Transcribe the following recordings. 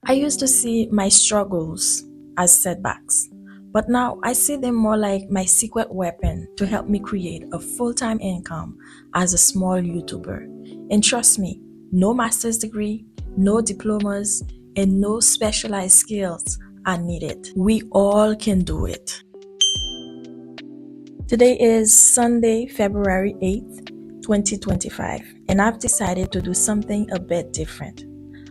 I used to see my struggles as setbacks, but now I see them more like my secret weapon to help me create a full-time income as a small YouTuber. And trust me, no master's degree, no diplomas, and no specialized skills are needed. We all can do it. Today is Sunday, February 8th, 2025, and I've decided to do something a bit different.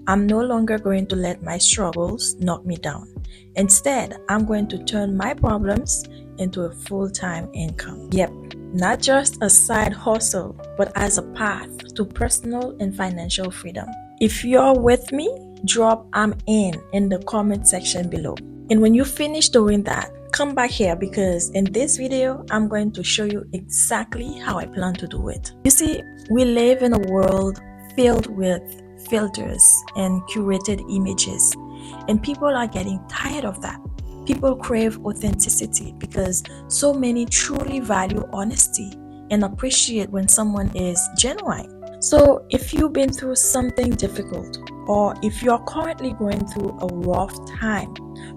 I'm no longer going to let my struggles knock me down. Instead, I'm going to turn my problems into a full-time income. Yep, not just a side hustle, but as a path to personal and financial freedom. If you're with me, drop "I'm in the comment section below. And when you finish doing that, come back here because in this video, I'm going to show you exactly how I plan to do it. You see, we live in a world filled with filters and curated images, and people are getting tired of that. People crave authenticity because so many truly value honesty and appreciate when someone is genuine. So if you've been through something difficult, or if you're currently going through a rough time,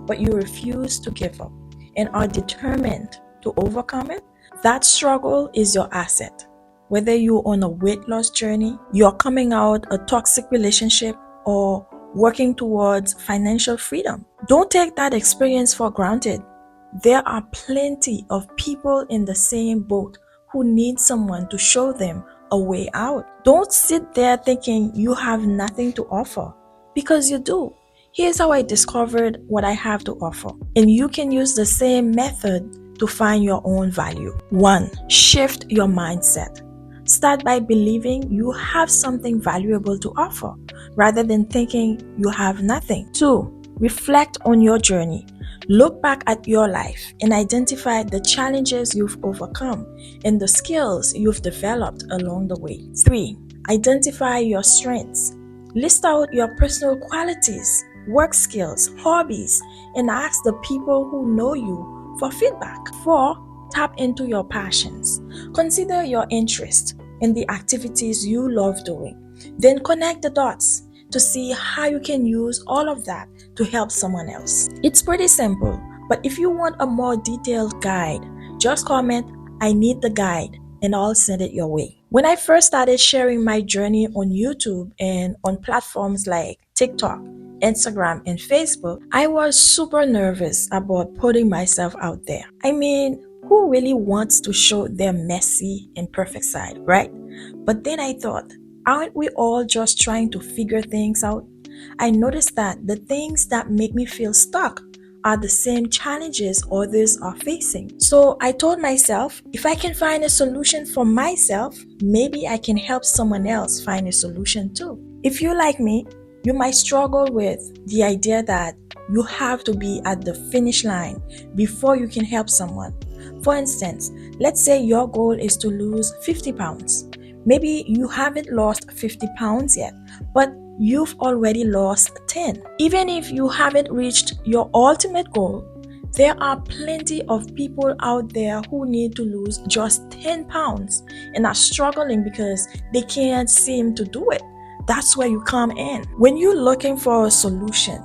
but you refuse to give up and are determined to overcome it, that struggle is your asset. Whether you're on a weight loss journey, you're coming out a toxic relationship, or working towards financial freedom, don't take that experience for granted. There are plenty of people in the same boat who need someone to show them a way out. Don't sit there thinking you have nothing to offer, because you do. Here's how I discovered what I have to offer, and you can use the same method to find your own value. 1. Shift your mindset. Start by believing you have something valuable to offer, rather than thinking you have nothing. 2. Reflect on your journey. Look back at your life and identify the challenges you've overcome and the skills you've developed along the way. 3. Identify your strengths. List out your personal qualities, work skills, hobbies, and ask the people who know you for feedback. 4. Tap into your passions. Consider your interests and the activities you love doing. Then connect the dots to see how you can use all of that to help someone else. It's pretty simple, but if you want a more detailed guide, just comment "I need the guide" and I'll send it your way. When I first started sharing my journey on YouTube and on platforms like TikTok, Instagram, and Facebook, I was super nervous about putting myself out there. I mean, who really wants to show their messy and perfect side, right? But then I thought, aren't we all just trying to figure things out? I noticed that the things that make me feel stuck are the same challenges others are facing. So I told myself, if I can find a solution for myself, maybe I can help someone else find a solution too. If you're like me, you might struggle with the idea that you have to be at the finish line before you can help someone. For instance, let's say your goal is to lose 50 pounds. Maybe you haven't lost 50 pounds yet, but you've already lost 10. Even if you haven't reached your ultimate goal, there are plenty of people out there who need to lose just 10 pounds and are struggling because they can't seem to do it. That's where you come in. When you're looking for a solution,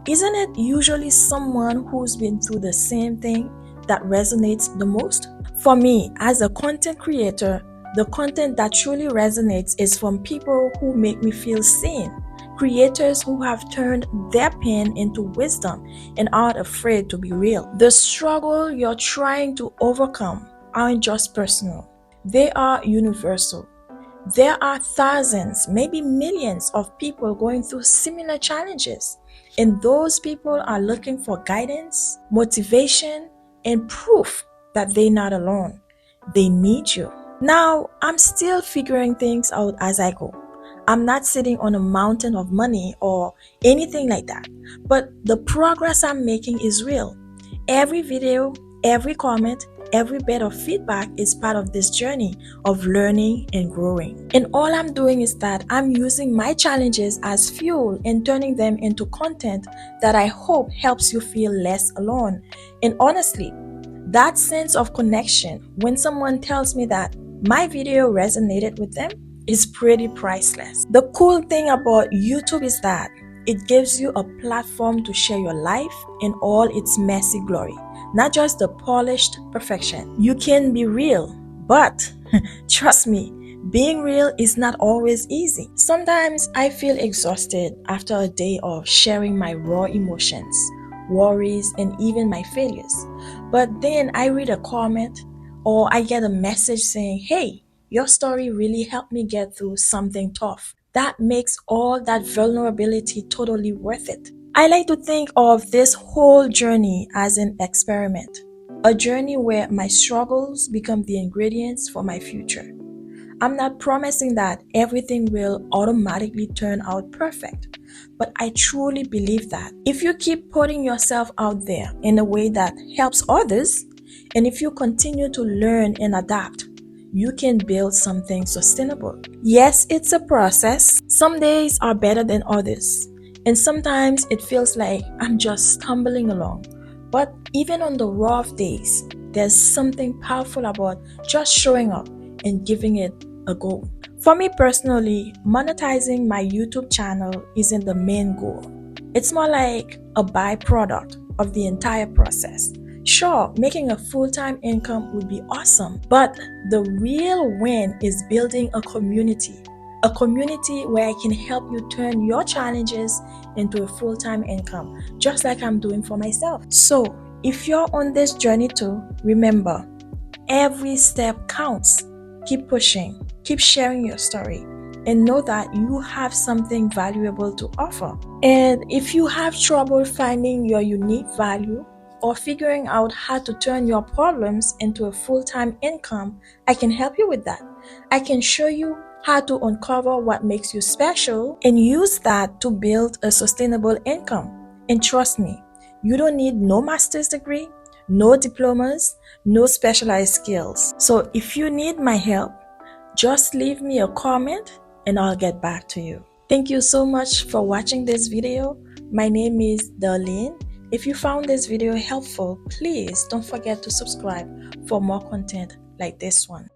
isn't it usually someone who's been through the same thing that resonates the most? For me, as a content creator, the content that truly resonates is from people who make me feel seen. Creators who have turned their pain into wisdom and aren't afraid to be real. The struggle you're trying to overcome aren't just personal, they are universal. There are thousands, maybe millions of people going through similar challenges, and those people are looking for guidance, motivation, and proof that they're not alone. They need you. Now, I'm still figuring things out as I go. I'm not sitting on a mountain of money or anything like that, but the progress I'm making is real. Every video, every comment, every bit of feedback is part of this journey of learning and growing. And all I'm doing is that I'm using my challenges as fuel and turning them into content that I hope helps you feel less alone. And honestly, that sense of connection when someone tells me that my video resonated with them is pretty priceless. The cool thing about YouTube is that It gives you a platform to share your life in all its messy glory, not just the polished perfection. You can be real, but trust me, being real is not always easy. Sometimes I feel exhausted after a day of sharing my raw emotions, worries, and even my failures. But then I read a comment or I get a message saying, "Hey, your story really helped me get through something tough." That makes all that vulnerability totally worth it. I like to think of this whole journey as an experiment, a journey where my struggles become the ingredients for my future. I'm not promising that everything will automatically turn out perfect, but I truly believe that if you keep putting yourself out there in a way that helps others, and if you continue to learn and adapt, you can build something sustainable. Yes, it's a process. Some days are better than others, and sometimes it feels like I'm just stumbling along. But even on the rough days, there's something powerful about just showing up and giving it a go. For me personally, monetizing my YouTube channel isn't the main goal. It's more like a byproduct of the entire process. Sure, making a full-time income would be awesome, but the real win is building a community where I can help you turn your challenges into a full-time income, just like I'm doing for myself. So, if you're on this journey too, remember, every step counts. Keep pushing, keep sharing your story, and know that you have something valuable to offer. And if you have trouble finding your unique value or figuring out how to turn your problems into a full-time income, I can help you with that. I can show you how to uncover what makes you special and use that to build a sustainable income. And trust me, you don't need no master's degree, no diplomas, no specialized skills. So if you need my help, just leave me a comment and I'll get back to you. Thank you so much for watching this video. My name is Darlene. If you found this video helpful, please don't forget to subscribe for more content like this one.